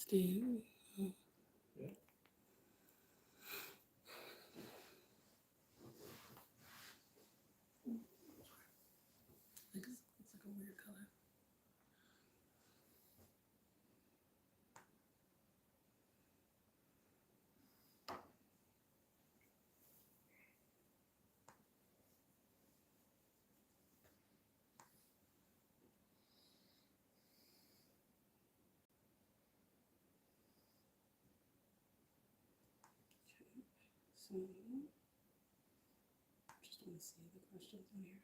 Steve. Yeah. It's like a weird color. So, just want to see the questions on here.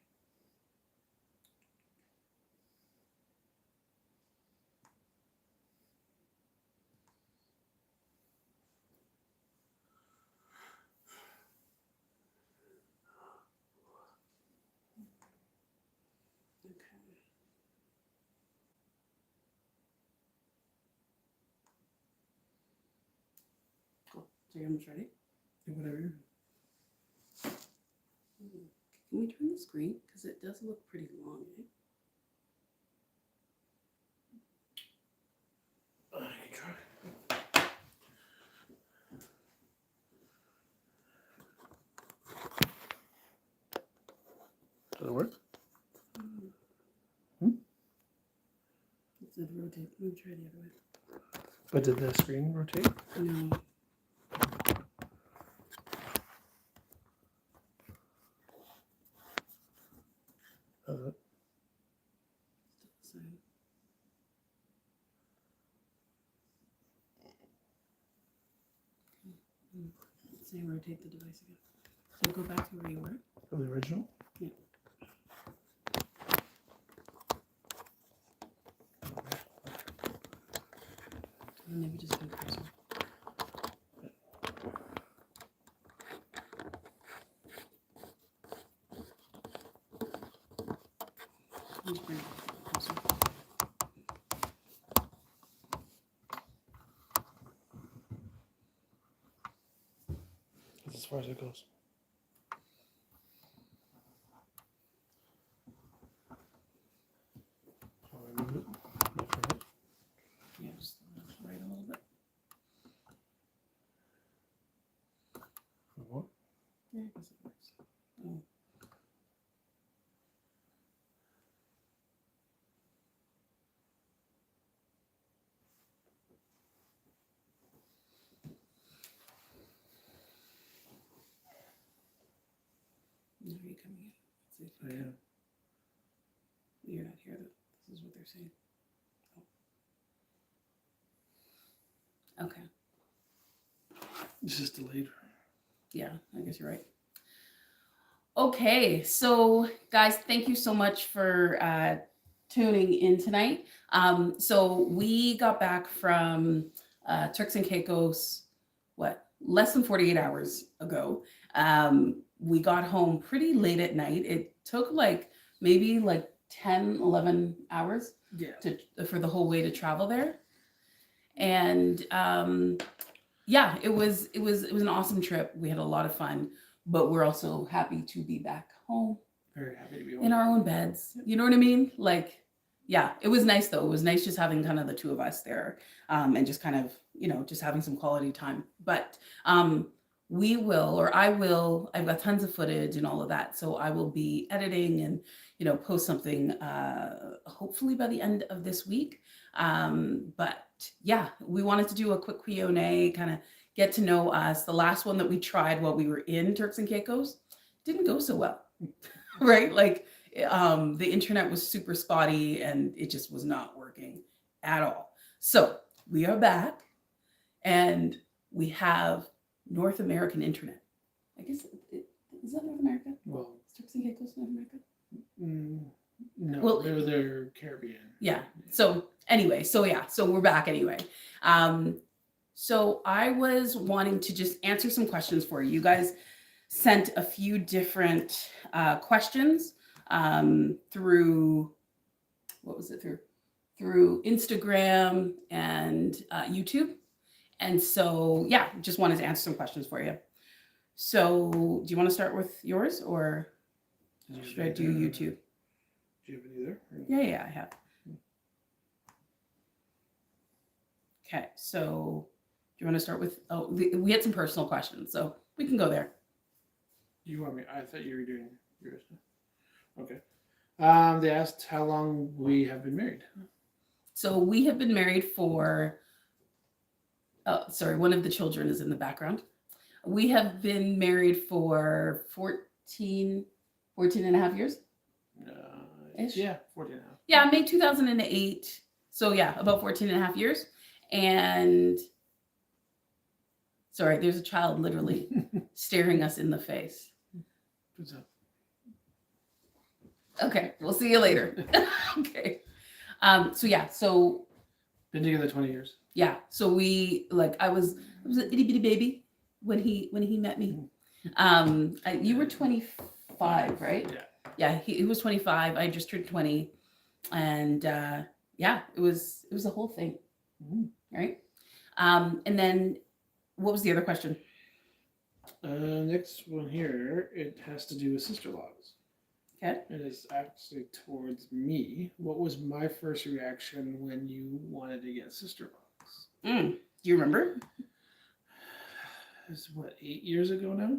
Okay. Cool. So you're almost ready? Yeah, whatever. Can we turn the screen? Because it does look pretty long, eh? I can try. Does it work? It said rotate. Let me try the other way. But did the screen rotate? No. Does it? Still the same. Let's say rotate the device again. So go back to where you were. For the original? Yeah. And maybe just go closer. Just bring it closer. That's as far as it goes. I'll remove it. Left or right? Yeah, just right a little bit. For what? Yeah, I guess it works. Oh. Now you're coming in. Let's see if you I can. am. You're not here. This is what they're saying. Oh. Okay. It's just delayed. Yeah, I guess you're right. Okay, so guys, thank you so much for tuning in tonight. So we got back from Turks and Caicos, less than 48 hours ago. We got home pretty late at night. It took maybe 10, 11 hours for the whole way to travel there. And yeah, it was an awesome trip. We had a lot of fun, but we're also happy to be back home. Very happy to be home. In our own beds. You know what I mean? Yeah, it was nice though. It was nice just having kind of the two of us there, and just kind of, just having some quality time. But I've got tons of footage and all of that. So I will be editing and, post something hopefully by the end of this week. But yeah, we wanted to do a quick Q&A, kind of get to know us. The last one that we tried while we were in Turks and Caicos didn't go so well, right? The internet was super spotty and it just was not working at all. So we are back and we have North American internet. I guess, is that North America? Well, is Turks and Caicos North America? No, well, they're Caribbean. Yeah. So anyway, so we're back anyway. So I was wanting to just answer some questions for you. You guys sent a few different questions through, through Instagram and YouTube. And so, yeah, just wanted to answer some questions for you. So do you want to start with yours or should I do YouTube? Do you have it either? Yeah, I have. Okay, so do you want to start with? Oh, we had some personal questions, so we can go there. You want me? I thought you were doing yours. Okay. They asked how long we have been married. So we have been married for. Oh, sorry, one of the children is in the background. We have been married for 14 and a half years. Yeah, 14 now. Yeah, May 2008. So yeah, about 14 and a half years. And sorry, there's a child literally staring us in the face. What's up? Okay, we'll see you later. Okay. So yeah, so Been together 20 years. yeah, so we like I was an itty bitty baby when he met me. You were 25, right? Yeah. Yeah, he was 25. I just turned 20, and yeah, it was a whole thing, right? And then what was the other question? Next one here, it has to do with Sisterlocks. Okay. It is actually towards me. What was my first reaction when you wanted to get Sisterlocks? Do you remember? It's what, 8 years ago now?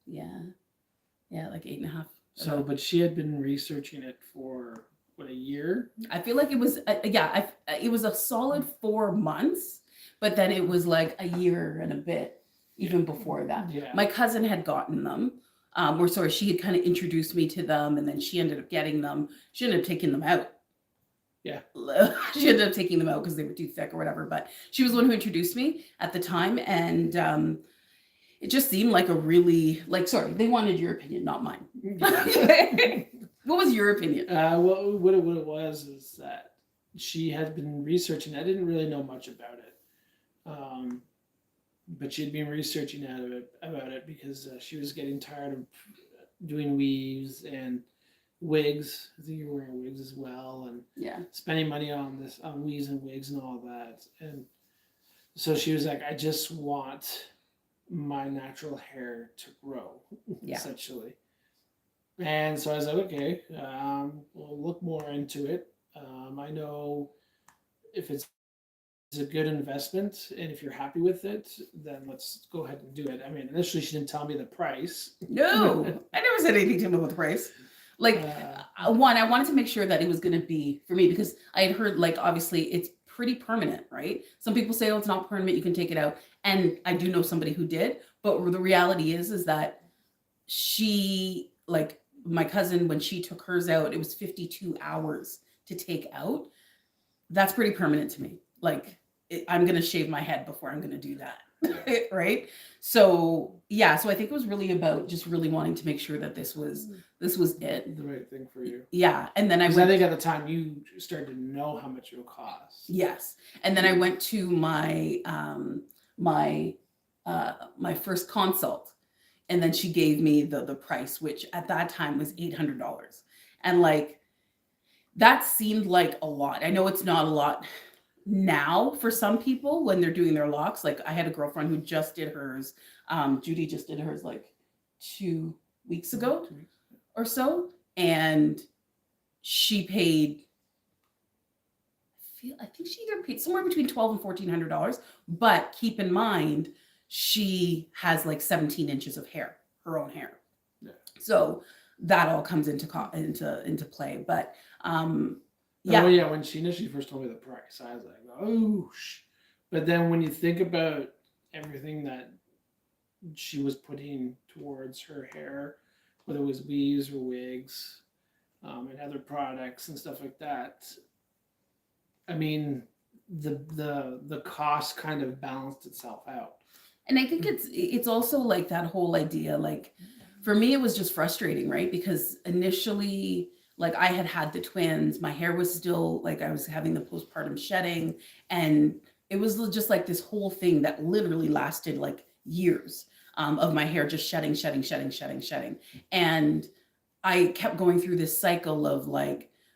Yeah, like 8.5. So, but she had been researching it for what, a year? I feel like it was it was a solid 4 months, but then it was like a year and a bit even before that. Yeah. My cousin had gotten them, or sorry, she had kind of introduced me to them, and then she ended up getting them. She ended up taking them out. Yeah. She ended up taking them out because they were too thick or whatever. But she was the one who introduced me at the time, and it just seemed like a really sorry, they wanted your opinion, not mine. What was your opinion? Well, what it was is that she had been researching. I didn't really know much about it, but she had been researching about it because she was getting tired of doing weaves and wigs. I think you were wearing wigs as well, and Yeah. spending money on weaves and wigs and all that. And so she was like, "I just want my natural hair to grow," essentially. And so I was like, okay, we'll look more into it. I know if it's a good investment and if you're happy with it, then let's go ahead and do it. I mean, initially she didn't tell me the price. No, I never said anything to him about the price. One, I wanted to make sure that it was going to be for me because I had heard obviously it's pretty permanent, right? Some people say, oh, it's not permanent, you can take it out. And I do know somebody who did, but the reality is that she my cousin, when she took hers out, it was 52 hours to take out. That's pretty permanent to me. I'm going to shave my head before I'm going to do that. Right. So yeah, so I think it was really about just really wanting to make sure that this was it. The right thing for you. Yeah. And then I think at the time you started to know how much it would cost. Yes. And then I went to my my first consult, and then she gave me the price, which at that time was $800. And that seemed like a lot. I know it's not a lot now for some people when they're doing their locks. I had a girlfriend who just did hers. Judy just did hers 2 weeks ago or so. And she paid, I think she either paid somewhere between $1,200 and $1,400. But keep in mind, she has 17 inches of hair, her own hair. Yeah. So that all comes into play. But yeah. Oh yeah, when she initially first told me the price, I was like, oh, but then when you think about everything that she was putting towards her hair, whether it was weaves or wigs, and other products and stuff like that, I mean, the cost kind of balanced itself out. And I think it's also that whole idea, for me, it was just frustrating, right? Because initially, I had the twins, my hair was still I was having the postpartum shedding, and it was just this whole thing that literally lasted years of my hair just shedding. And I kept going through this cycle of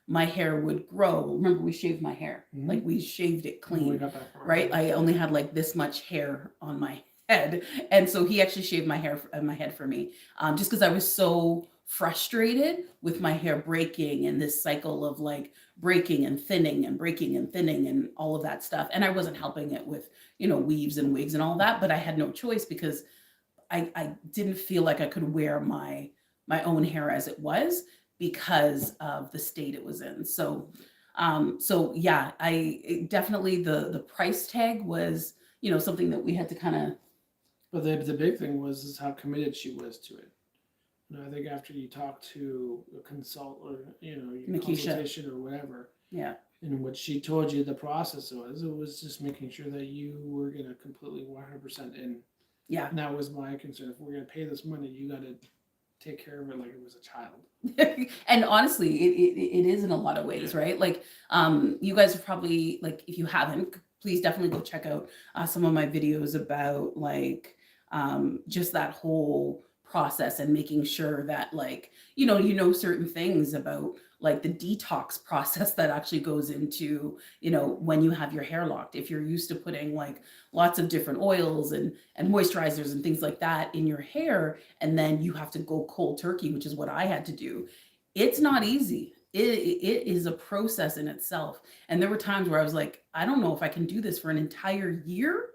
my hair would grow. Remember, we shaved my hair. We shaved it clean, right? I only had this much hair on my head. And so he actually shaved my head for me, just because I was so frustrated with my hair breaking and this cycle of like breaking and thinning and breaking and thinning and all of that stuff. And I wasn't helping it with, weaves and wigs and all that, but I had no choice because I didn't feel like I could wear my own hair as it was because of the state it was in. So yeah, definitely the price tag was, something that we had to kind of. But the big thing was is how committed she was to it. And I think after you talk to a consult or your Makisha. consultation or whatever, Yeah. and what she told you the process was just making sure that you were gonna completely 100% in. Yeah. And that was my concern. If we're gonna pay this money, you gotta take care of it like it was a child. And honestly, it is in a lot of ways, right? Like, you guys are probably like, if you haven't, please definitely go check out some of my videos about like just that whole process and making sure that like certain things about like the detox process that actually goes into when you have your hair locked. If you're used to putting like lots of different oils and moisturizers and things like that in your hair, and then you have to go cold turkey, which is what I had to do, it's not easy. It is a process in itself. And there were times where I was like, I don't know if I can do this for an entire year.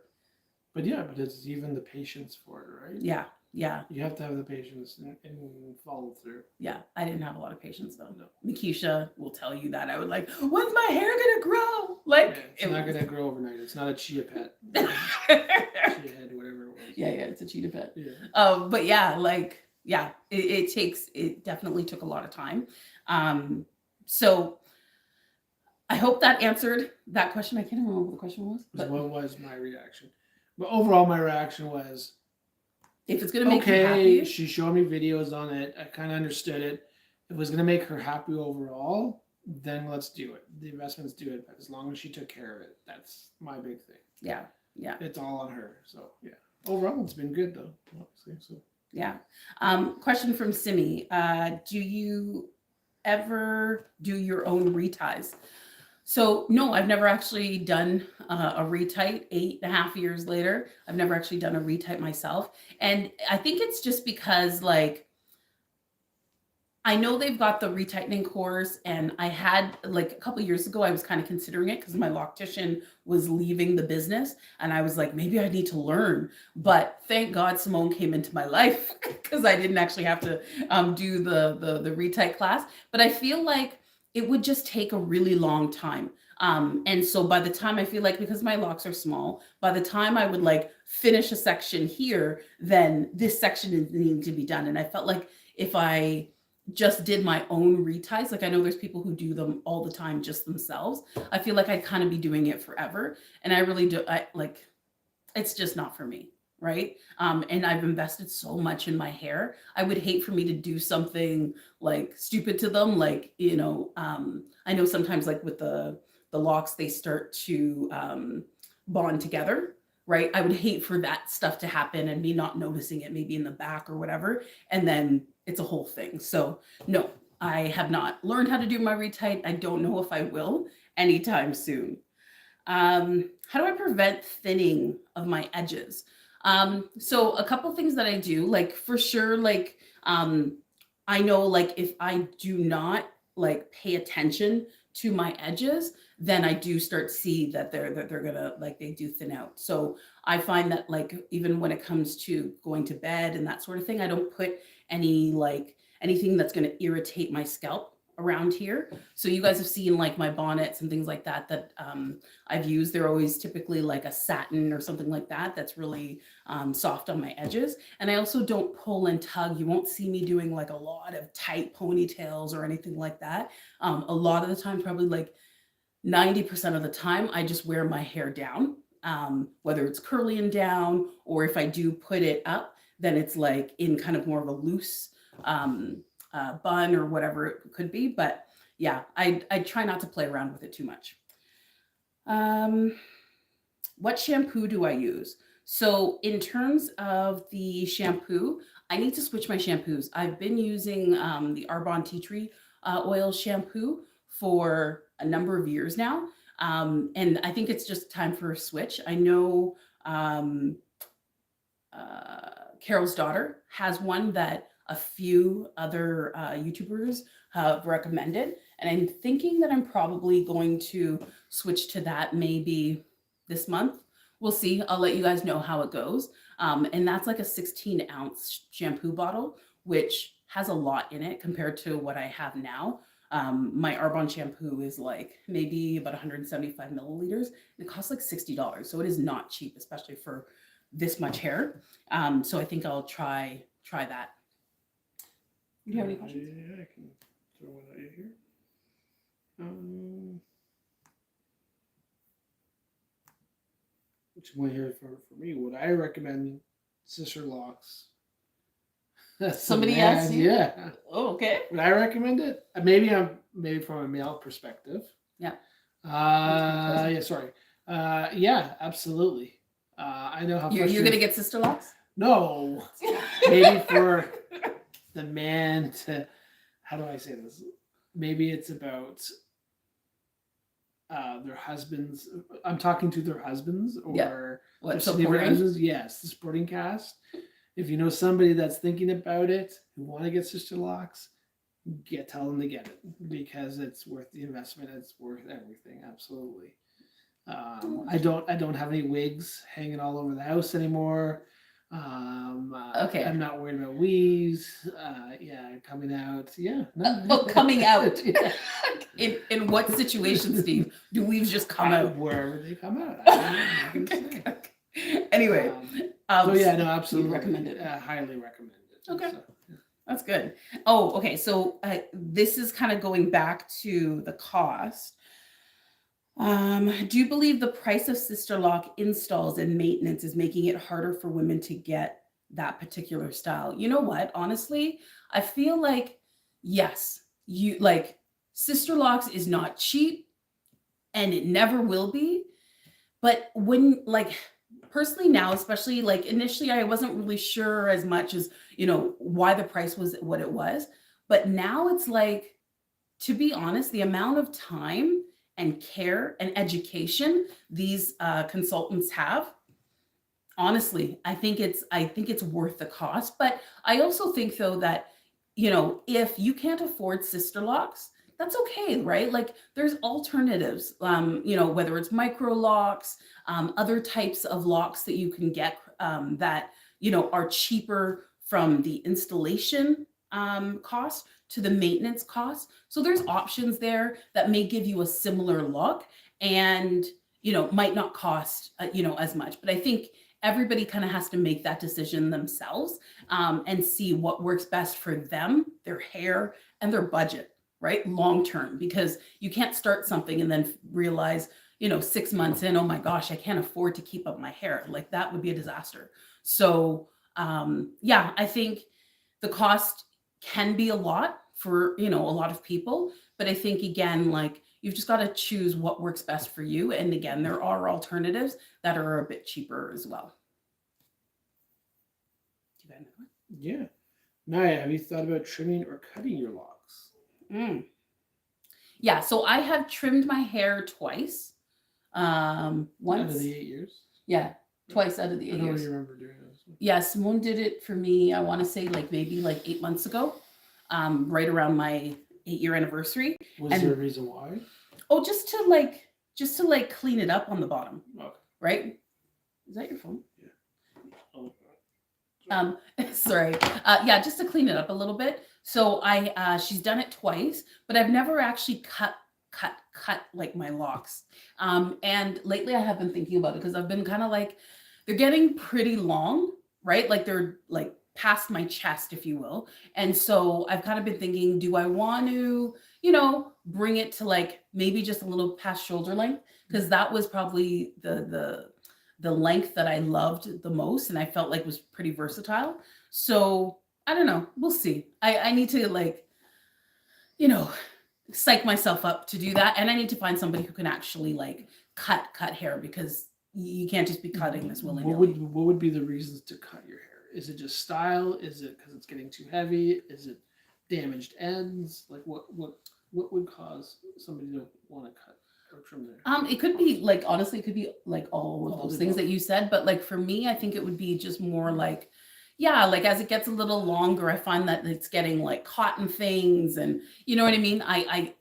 But it's even the patience for it, right? Yeah. You have to have the patience and follow through. Yeah, I didn't have a lot of patience though. No. Makisha will tell you that. I would like, when's my hair gonna grow? Like, it's not gonna grow overnight. It's not a chia pet. Chia head, whatever it was. Yeah, it's a cheetah pet. Yeah. But yeah, like, yeah, it definitely took a lot of time. So I hope that answered that question. I can't remember what the question was. But what was my reaction? But overall, my reaction was, if it's gonna make you happy. She showed me videos on it. I kind of understood it. If it was gonna make her happy overall, then let's do it. The investments do it. But as long as she took care of it, that's my big thing. Yeah. It's all on her. So yeah. Overall, it's been good though. Obviously, so. Yeah. Question from Simi. Do you ever do your own reties? So no, I've never actually done a retite 8.5 years later. I've never actually done a retite myself. And I think it's just because like, I know they've got the retightening course, and I had like a couple of years ago, I was kind of considering it because my loctician was leaving the business, and I was like, maybe I need to learn. But thank God Simone came into my life because I didn't actually have to do the retite class. But I feel like it would just take a really long time. And so by the time I feel like, because my locks are small, by the time I would like finish a section here, then this section is needing to be done. And I felt like if I just did my own reties, like I know there's people who do them all the time just themselves, I feel like I'd kind of be doing it forever. And I really do, it's just not for me. Right. And I've invested so much in my hair. I would hate for me to do something like stupid to them. Like, I know sometimes like with the locks, they start to bond together. Right. I would hate for that stuff to happen and me not noticing it, maybe in the back or whatever. And then it's a whole thing. So no, I have not learned how to do my retite. I don't know if I will anytime soon. How do I prevent thinning of my edges? So a couple things that I do, like for sure, like, I know like if I do not like pay attention to my edges, then I do start to see that they're gonna like, they do thin out. So I find that like, even when it comes to going to bed and that sort of thing, I don't put anything that's going to irritate my scalp around here. So you guys have seen like my bonnets and things like that I've used. They're always typically like a satin or something like that that's really soft on my edges. And I also don't pull and tug. You won't see me doing like a lot of tight ponytails or anything like that. A lot of the time, probably like 90% of the time, I just wear my hair down, whether it's curly and down, or if I do put it up, then it's like in kind of more of a loose bun or whatever it could be. But yeah, I try not to play around with it too much. What shampoo do I use? So in terms of the shampoo, I need to switch my shampoos. I've been using the Arbonne Tea Tree oil shampoo for a number of years now. And I think it's just time for a switch. I know Carol's daughter has one that a few other YouTubers have recommended. And I'm thinking that I'm probably going to switch to that maybe this month. We'll see. I'll let you guys know how it goes. And that's like a 16-ounce shampoo bottle, which has a lot in it compared to what I have now. My Arbonne shampoo is like maybe about 175 milliliters. It costs like $60. So it is not cheap, especially for this much hair. So I think I'll try that. Do you have any questions? Yeah, I can throw one at you here. Which one here for me? Would I recommend Sisterlocks? Somebody asked you? Yeah. Oh, okay. Would I recommend it? Maybe from a male perspective. Yeah. Yeah. Sorry. Yeah. Absolutely. I know how you're gonna get Sisterlocks. No. Maybe for the man to. How do I say this? Maybe it's about their husbands. I'm talking to their husbands or what supporting husbands. Yes, the supporting cast. If you know somebody that's thinking about it who want to get Sisterlocks, tell them to get it because it's worth the investment. It's worth everything. Absolutely. I don't have any wigs hanging all over the house anymore. Okay. I'm not worried about weaves. Coming out. Yeah. No. Coming out. Yeah. In what situation, Steve? Do weaves just come out? Wherever they come out. I don't know. Okay. Anyway. So yeah, no, absolutely. Recommend it. Highly recommend it. Okay. So, yeah. That's good. Oh, okay. So this is kind of going back to the cost. Do you believe the price of Sisterlock installs and maintenance is making it harder for women to get that particular style? You know what? Honestly, I feel like, yes, Sisterlocks is not cheap and it never will be. But when personally now, especially initially, I wasn't really sure as much as, why the price was what it was. But now it's to be honest, the amount of time and care and education these consultants have, honestly, I think it's worth the cost. But I also think though that, if you can't afford Sisterlocks, that's okay, right? There's alternatives, whether it's micro locks, other types of locks that you can get that, are cheaper from the installation cost to the maintenance cost. So there's options there that may give you a similar look and, might not cost, as much. But I think everybody kind of has to make that decision themselves and see what works best for them, their hair, and their budget. Right? Long term, because you can't start something and then realize, 6 months in, oh my gosh, I can't afford to keep up my hair. That would be a disaster. So, I think the cost can be a lot for, a lot of people. But I think, again, you've just got to choose what works best for you. And again, there are alternatives that are a bit cheaper as well. Do you got another one? Yeah. Nya, have you thought about trimming or cutting your locks? Yeah, so I have trimmed my hair twice. Once out of the 8 years. Yeah, twice out of the 8 years. I don't really remember doing this. Yeah, Simone did it for me. I want to say maybe 8 months ago, right around my 8-year anniversary. Was there a reason why? Oh, just to clean it up on the bottom. Okay. Right? Is that your phone? Yeah. Oh. Sorry. Yeah, just to clean it up a little bit. So she's done it twice, but I've never actually cut my locks. And lately I have been thinking about it because I've been kind of they're getting pretty long, right? They're past my chest, if you will. And so I've kind of been thinking, do I want to, bring it to maybe just a little past shoulder length? Because that was probably the length that I loved the most and I felt was pretty versatile. So I don't know. We'll see. I need to psych myself up to do that. And I need to find somebody who can actually cut hair because you can't just be cutting this willy-nilly. What would be the reasons to cut your hair? Is it just style? Is it because it's getting too heavy? Is it damaged ends? What would cause somebody to want to cut or trim their hair? It could be honestly, it could be all of those things that you said. But for me, I think it would be just more Yeah, like as it gets a little longer, I find that it's getting like caught in things, and you know what I mean. I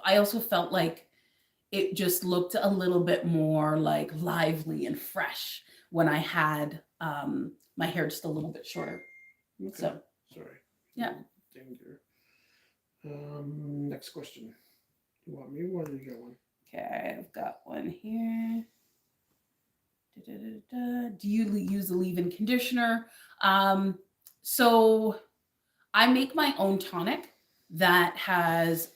also felt like it just looked a little bit more like lively and fresh when I had my hair just a little bit shorter. Okay. So Sorry. yeah. Danger. Next question. You want me or do you get one? Okay, I've got one here. Do you use a leave-in conditioner? So I make my own tonic that has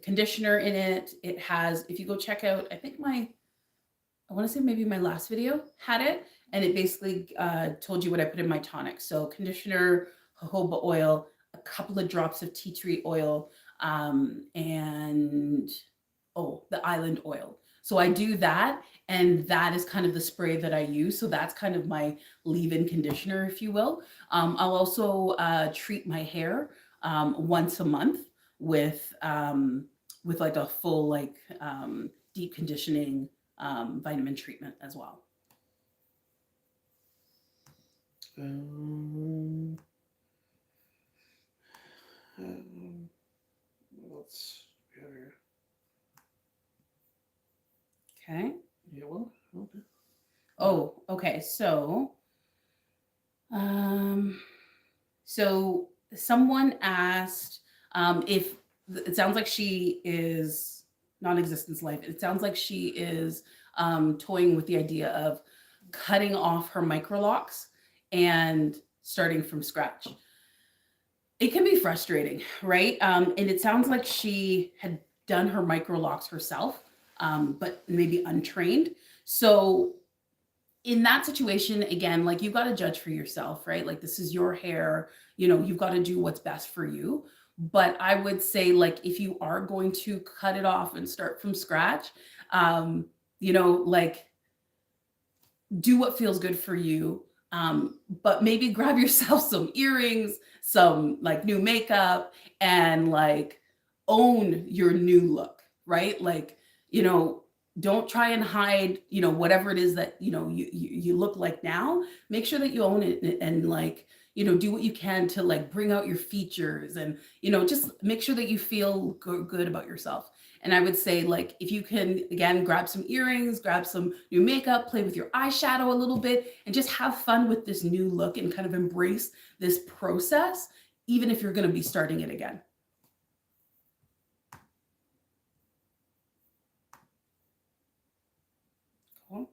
conditioner in it. It has, if you go check out, I think I want to say maybe my last video had it, and it basically told you what I put in my tonic. So conditioner, jojoba oil, a couple of drops of tea tree oil, and the island oil. So I do that, and that is kind of the spray that I use. So that's kind of my leave-in conditioner, if you will. I'll also treat my hair once a month with like a full deep conditioning vitamin treatment as well. What else do we have here? Okay. Yeah, well, okay. Oh, okay. So someone asked if it sounds like she is non-existence life. It sounds like she is toying with the idea of cutting off her microlocks and starting from scratch. It can be frustrating, right? And it sounds like she had done her microlocks herself, but maybe untrained. So in that situation, again, like you've got to judge for yourself, right? Like this is your hair, you've got to do what's best for you. But I would say, like, if you are going to cut it off and start from scratch, like do what feels good for you. But maybe grab yourself some earrings, some like new makeup, and like own your new look, right? Like, don't try and hide, whatever it is that, you look like now. Make sure that you own it, and like, do what you can to like bring out your features, and, just make sure that you feel good about yourself. And I would say, like, if you can, again, grab some earrings, grab some new makeup, play with your eyeshadow a little bit, and just have fun with this new look and kind of embrace this process, even if you're going to be starting it again. Cool.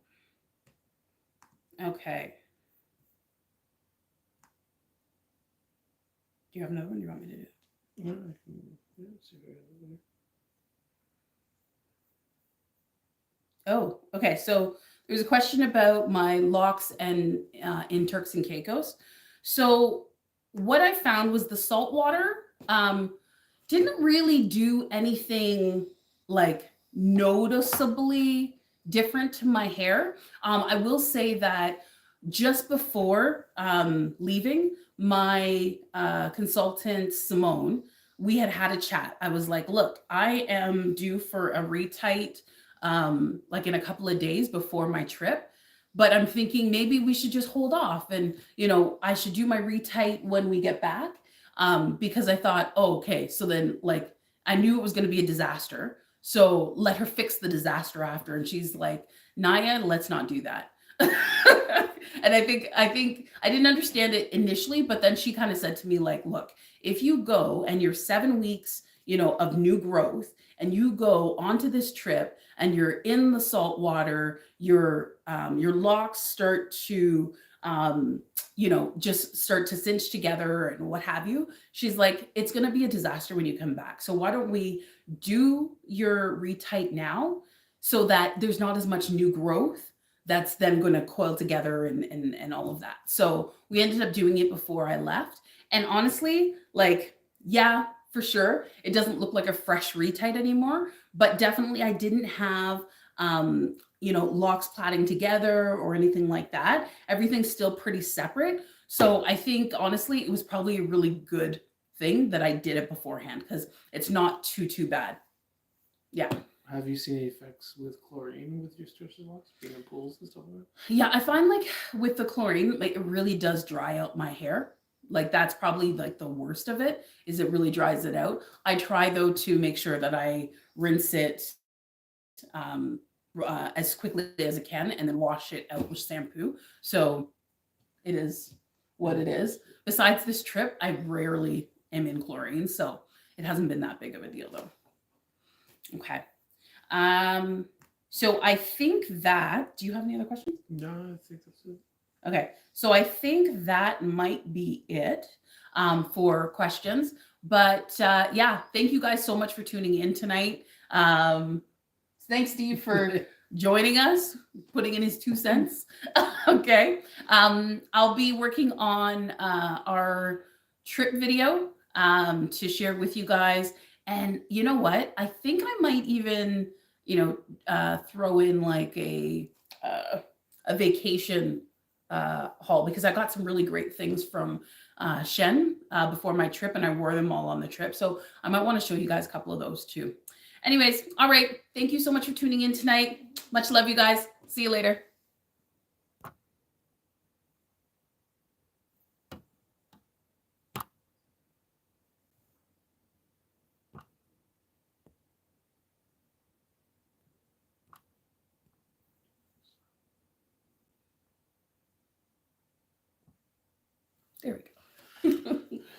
Okay. Do you have another one you want me to do? Yeah, see if I have it. Oh, okay. So there's a question about my locks and in Turks and Caicos. So what I found was the salt water didn't really do anything like noticeably different to my hair. I will say that just before leaving, my consultant, Simone, we had a chat. I was like, look, I am due for a retight like in a couple of days before my trip. But I'm thinking maybe we should just hold off, and I should do my retight when we get back, because I thought, oh, okay, so then like I knew it was going to be a disaster, so let her fix the disaster after. And she's like, Nya, let's not do that. And I think I didn't understand it initially, but then she kind of said to me like, look, if you go and you're 7 weeks, of new growth, and you go onto this trip and you're in the salt water, your locks start to just start to cinch together and what have you. She's like, it's going to be a disaster when you come back. So why don't we do your retight now, so that there's not as much new growth that's then going to coil together and all of that. So we ended up doing it before I left. And honestly, like, yeah, for sure, it doesn't look like a fresh retight anymore, but definitely I didn't have, locks plaiting together or anything like that. Everything's still pretty separate. So I think honestly, it was probably a really good thing that I did it beforehand, because it's not too bad. Yeah. Have you seen any effects with chlorine with your Sisterlocks, being in pools and stuff like that? Yeah, I find like with the chlorine, like it really does dry out my hair. Like that's probably like the worst of it, is it really dries it out. I try though to make sure that I rinse it um, as quickly as I can and then wash it out with shampoo. So it is what it is. Besides this trip, I rarely am in chlorine, so it hasn't been that big of a deal though. Okay. Um, so I think that, do you have any other questions? No, I think that's it. Okay, so I think that might be it for questions. But yeah, thank you guys so much for tuning in tonight. Thanks, Steve, for joining us, putting in his 2 cents. Okay, I'll be working on our trip video to share with you guys. And you know what? I think I might even, throw in like a vacation haul, because I got some really great things from Shen before my trip, and I wore them all on the trip. So I might want to show you guys a couple of those too. Anyways, all right. Thank you so much for tuning in tonight. Much love, you guys. See you later. There we go.